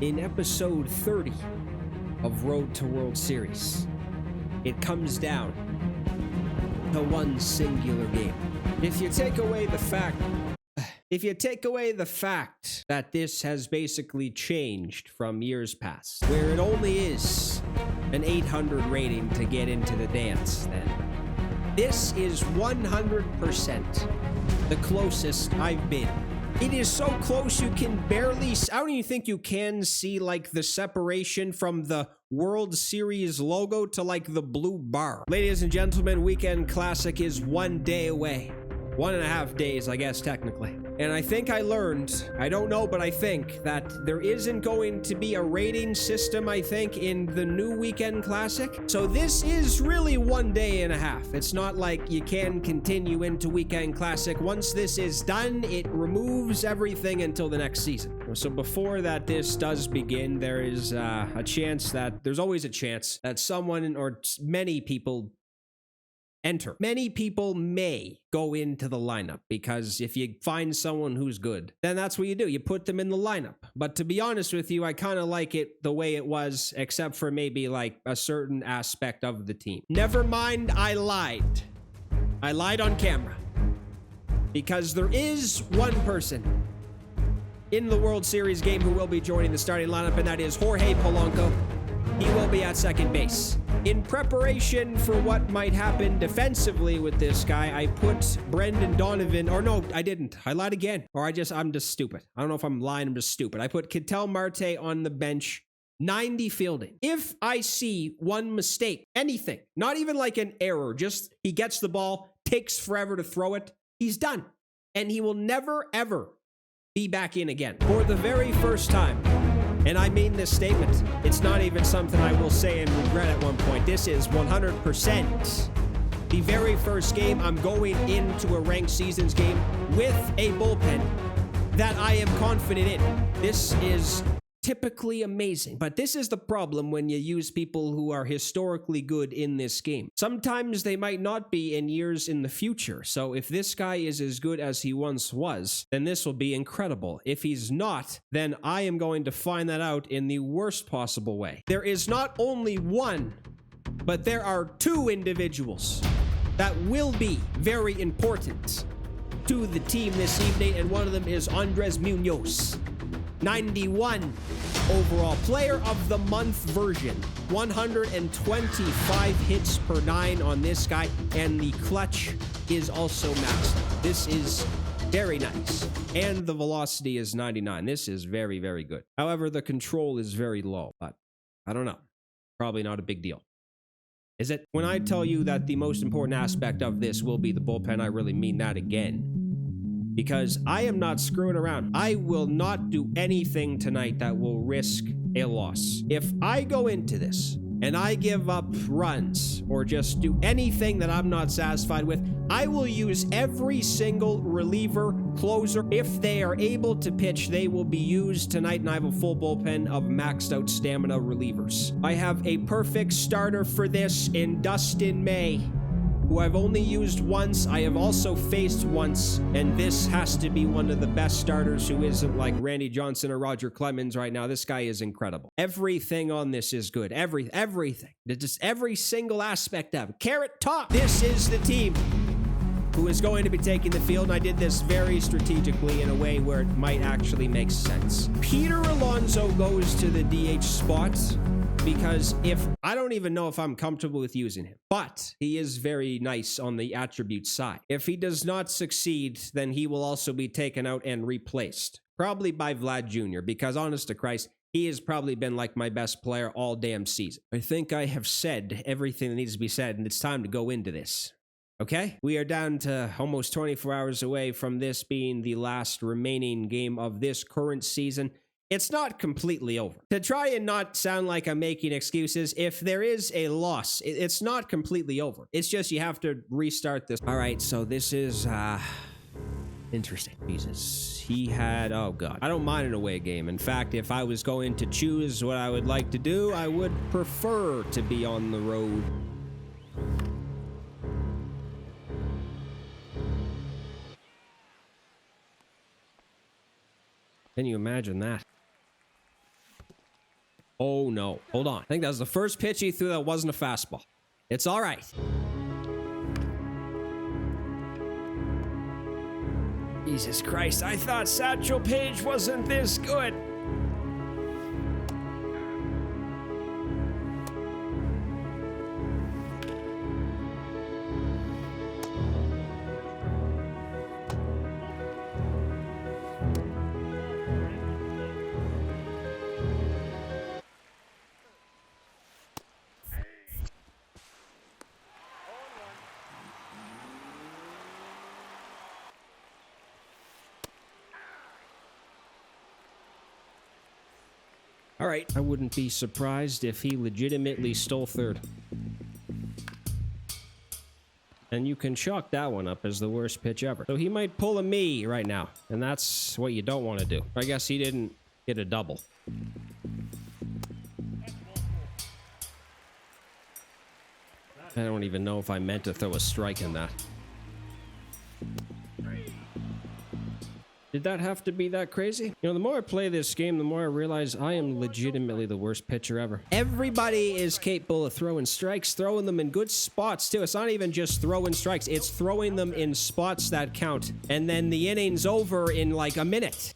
in episode 30 of Road to World Series, it comes down to one singular game. If you take away the fact that this has basically changed from years past, where it only is an 800 rating to get into the dance, then this is 100% the closest I've been. It is so close you can barely, I don't even think you can see like the separation from the World Series logo to like the blue bar. Ladies and gentlemen, Weekend Classic is 1 day away. 1.5 days, I guess, technically. And I think I learned, I don't know, but I think that there isn't going to be a rating system, I think, in the new Weekend Classic. So this is really 1.5 days. It's not like you can continue into Weekend Classic. Once this is done, it removes everything until the next season. So before that this does begin, there is there's always a chance that someone or many people enter. Many people may go into the lineup because if you find someone who's good, then that's what you do. You put them in the lineup. But to be honest with you, I kind of like it the way it was, except for maybe like a certain aspect of the team. Never mind, I lied. I lied on camera. Because there is one person in the World Series game who will be joining the starting lineup, and that is Jorge Polanco. He will be at second base. In preparation for what might happen defensively with this guy, I put Brendan Donovan, or no, I didn't. I lied again. Or I'm just stupid. I don't know if I'm lying, I'm just stupid. I put Ketel Marte on the bench, 90 fielding. If I see one mistake, anything, not even like an error, just he gets the ball, takes forever to throw it, he's done. And he will never, ever be back in again. For the very first time, and I mean this statement, it's not even something I will say and regret at one point. This is 100% the very first game I'm going into a ranked seasons game with a bullpen that I am confident in. This is typically amazing, but this is the problem when you use people who are historically good in this game. Sometimes they might not be in years in the future, so if this guy is as good as he once was, then this will be incredible. If he's not, then I am going to find that out in the worst possible way. There is not only one, but there are two individuals that will be very important to the team this evening, and one of them is Andres Munoz. 91 overall player of the month version, 125 hits per 9 on this guy, and the clutch is also maxed. This is very nice, and the velocity is 99. This is very, very good. However, the control is very low, but I don't know, probably not a big deal. Is it? When I tell you that the most important aspect of this will be the bullpen, I really mean that again. Because I am not screwing around. I will not do anything tonight that will risk a loss. If I go into this and I give up runs or just do anything that I'm not satisfied with, I will use every single reliever, closer. If they are able to pitch, they will be used tonight, and I have a full bullpen of maxed out stamina relievers. I have a perfect starter for this in Dustin May, who I've only used once. I have also faced once, and this has to be one of the best starters who isn't like Randy Johnson or Roger Clemens right now. This guy is incredible. Everything on this is good. Everything. Just every single aspect of it. Carrot Top. This is the team who is going to be taking the field, and I did this very strategically in a way where it might actually make sense. Peter Alonso goes to the DH spot, because I don't even know if I'm comfortable with using him, but he is very nice on the attribute side. If he does not succeed, then he will also be taken out and replaced, probably by Vlad Jr., because honest to Christ, he has probably been like my best player all damn season. I think I have said everything that needs to be said, and it's time to go into this. Okay? We are down to almost 24 hours away from this being the last remaining game of this current season. It's not completely over. To try and not sound like I'm making excuses, if there is a loss, it's not completely over. It's just you have to restart this. All right, so this is interesting. Jesus. He had, oh God. I don't mind an away game. In fact, if I was going to choose what I would like to do, I would prefer to be on the road. Can you imagine that? Oh, no. Hold on. I think that was the first pitch he threw that wasn't a fastball. It's all right. Jesus Christ, I thought Satchel Paige wasn't this good. All right, I wouldn't be surprised if he legitimately stole third. And you can chalk that one up as the worst pitch ever. So he might pull a me right now, and that's what you don't want to do. I guess he didn't get a double. I don't even know if I meant to throw a strike in that. Did that have to be that crazy? You know, the more I play this game, the more I realize I am legitimately the worst pitcher ever. Everybody is capable of throwing strikes, throwing them in good spots too. It's not even just throwing strikes, it's throwing them in spots that count. And then the inning's over in like a minute.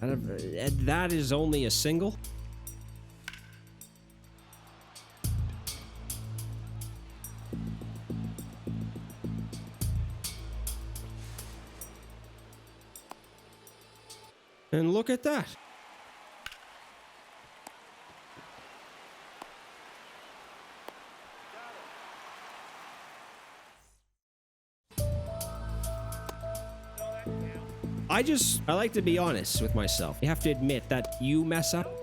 That is only a single? And look at that. I like to be honest with myself. You have to admit that you mess up.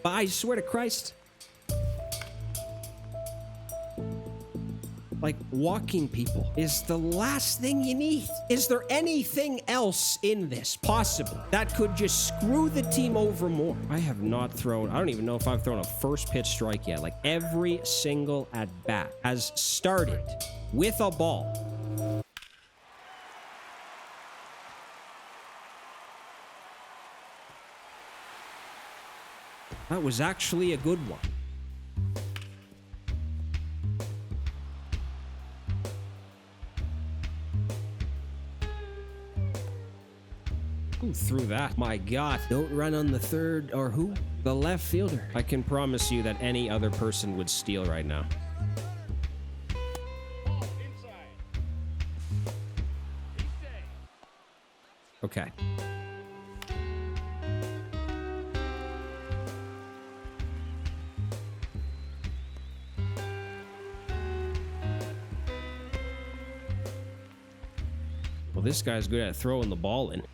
But I swear to Christ. Like, walking people is the last thing you need. Is there anything else in this, possibly, that could just screw the team over more? I have not thrown, I don't even know if I've thrown a first pitch strike yet. Like, every single at-bat has started with a ball. That was actually a good one. Who threw that? My God. Don't run on the third, or who? The left fielder. I can promise you that any other person would steal right now. Okay. Well, this guy's good at throwing the ball in.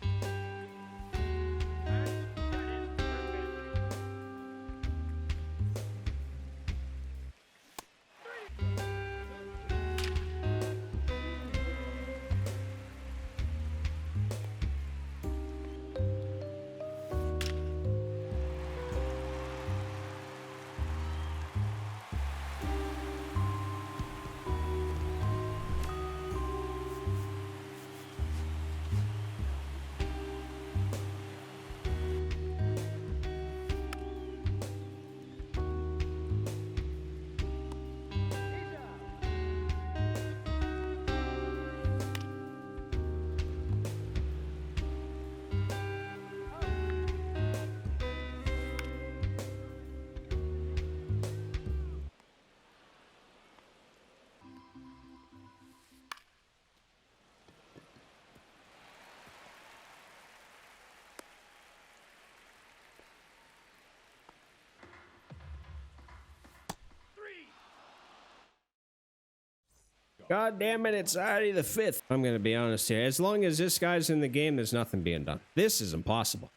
God damn it, it's already the 5th. I'm going to be honest here. As long as this guy's in the game, there's nothing being done. This is impossible.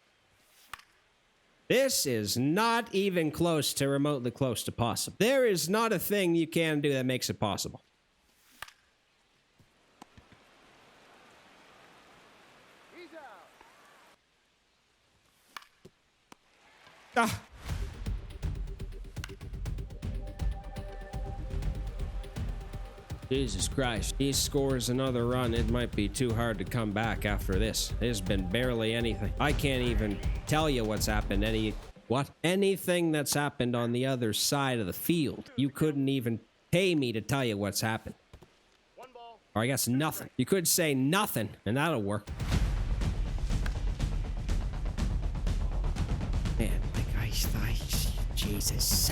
This is not even close to remotely close to possible. There is not a thing you can do that makes it possible. Ah. Jesus Christ. He scores another run. It might be too hard to come back after this. There's been barely anything. I can't even tell you what's happened. Anything that's happened on the other side of the field. You couldn't even pay me to tell you what's happened. Or I guess nothing. You could say nothing, and that'll work. Man, the guy's thighs. Jesus.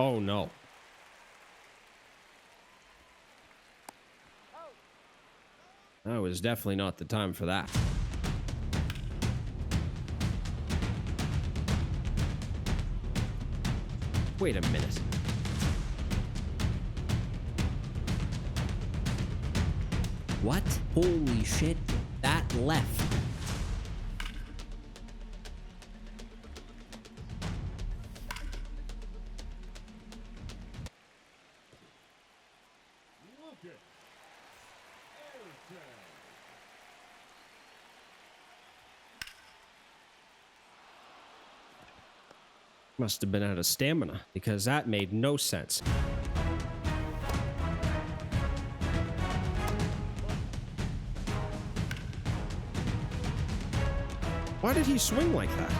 Oh no. That was definitely not the time for that. Wait a minute. What? Holy shit. That left. Must have been out of stamina, because that made no sense. Why did he swing like that?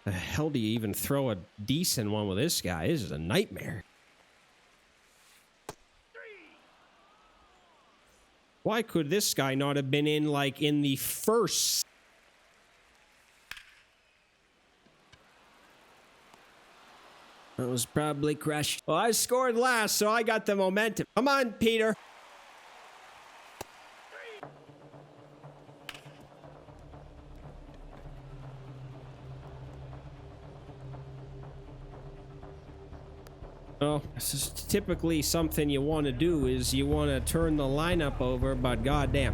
The hell do you even throw a decent one with this guy? This is a nightmare. Why could this guy not have been in, like, in the first? That was probably crushed. Well, I scored last, so I got the momentum. Come on, Peter. Well, this is typically something you want to do, is you want to turn the lineup over, but goddamn.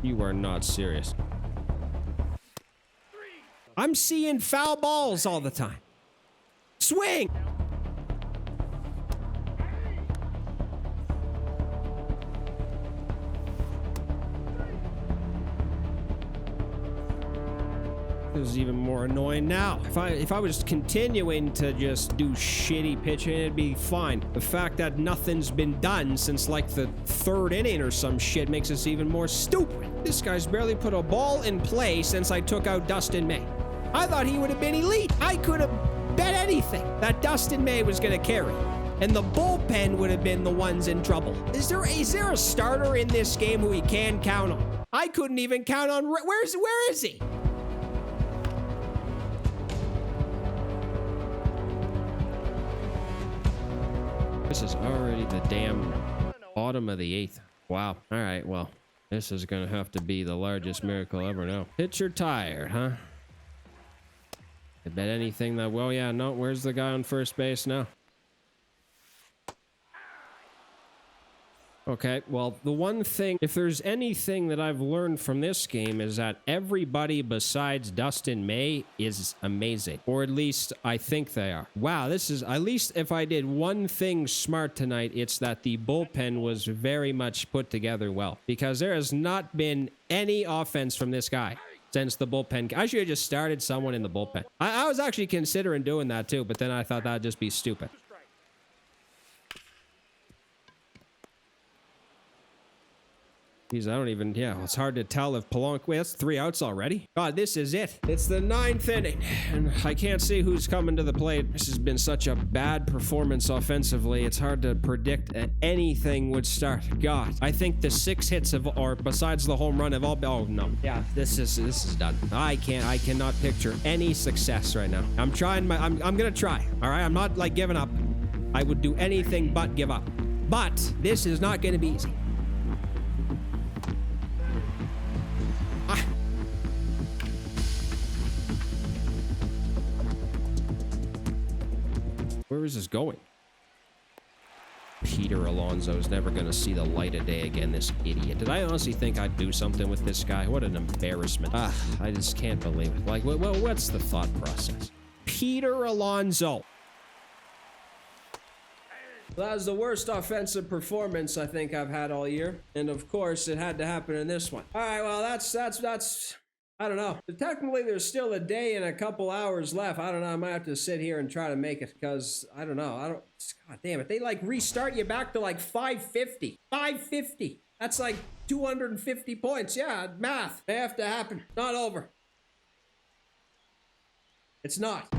You are not serious. I'm seeing foul balls all the time. Swing! This is even more annoying now. If I was continuing to just do shitty pitching, it'd be fine. The fact that nothing's been done since like the third inning or some shit makes us even more stupid. This guy's barely put a ball in play since I took out Dustin May. I thought he would have been elite. I could have bet anything that Dustin May was going to carry, and the bullpen would have been the ones in trouble. Is there a starter in this game who he can count on? I couldn't even count on. Where is he? This is already the damn bottom of the eighth. Wow. All right, well, this is going to have to be the largest miracle ever now. Pitcher tired, huh? I bet anything that, well, yeah, no, where's the guy on first base now? Okay, well, the one thing, if there's anything that I've learned from this game, is that everybody besides Dustin May is amazing. Or at least I think they are. Wow, this is, at least if I did one thing smart tonight, it's that the bullpen was very much put together well. Because there has not been any offense from this guy since the bullpen. I should have just started someone in the bullpen. I was actually considering doing that too, but then I thought that'd just be stupid. Geez, I don't even, yeah, it's hard to tell if Polanco, wait, that's 3 outs already? God, this is it. It's the 9th inning, and I can't see who's coming to the plate. This has been such a bad performance offensively. It's hard to predict that anything would start. God, I think the 6 hits or besides the home run have all been, oh no. Yeah, this is done. I cannot picture any success right now. I'm trying I'm gonna try, all right? I'm not like giving up. I would do anything but give up. But this is not gonna be easy. Where is this going? Peter. Peter Alonso is never going to see the light of day again, this idiot. Did I honestly think I'd do something with this guy? What an embarrassment. I just can't believe it. Like, well, what's the thought process? Peter Alonso. That was the worst offensive performance I think I've had all year. And of course, it had to happen in this one. All right, well, that's I don't know. But technically, there's still a day and a couple hours left. I don't know. I might have to sit here and try to make it because I don't know. God damn it. They like restart you back to like 550. 550. That's like 250 points. Yeah, math. They have to happen. Not over. It's not.